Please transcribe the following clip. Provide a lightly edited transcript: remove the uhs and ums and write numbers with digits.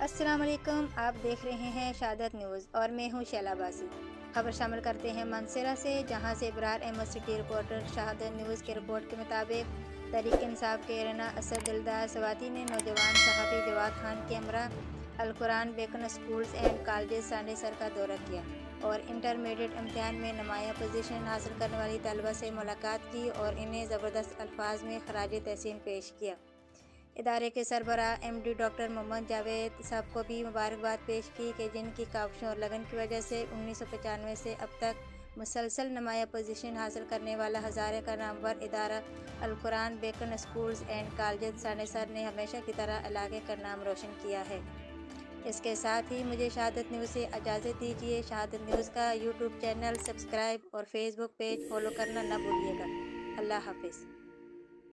अस्सलाम वालेकुम। आप देख रहे हैं शहादत न्यूज़ और मैं हूं शैला बासी। खबर शामिल करते हैं मानसेरा से, जहां से इब्रार अहमद सिटी रिपोर्टर शहादत न्यूज़ के रिपोर्ट के मुताबिक तहरीक इंसाफ के रहना असद दिलदार सवाती ने नौजवान सहाफ़ी जवाद खान के हमरा Al Quran Beacon Schools and College Sanesar का दौरा किया और इंटरमीडिएट इम्तिहान में नुमाया पोजीशन हासिल करने वाली तलबा से मुलाकात की और इन्हें ज़बरदस्त अल्फाज में खराज तहसीन पेश किया। इदारे के सरबराह एमडी डॉक्टर मोहम्मद जावेद साहब को भी मुबारकबाद पेश की कि जिनकी काविशों और लगन की वजह से 1995 से अब तक मुसलसल नुमाया पोजीशन हासिल करने वाला हज़ारे का नामवर इदारा Al Quran Beacon Schools and College Sanesar ने हमेशा की तरह इलाके का नाम रोशन किया है। इसके साथ ही मुझे शहादत न्यूज़ से इजाज़त दीजिए। शहादत न्यूज़ का यूट्यूब चैनल सब्सक्राइब और फेसबुक पेज फॉलो करना न भूलिएगा। अल्लाह हाफिज़।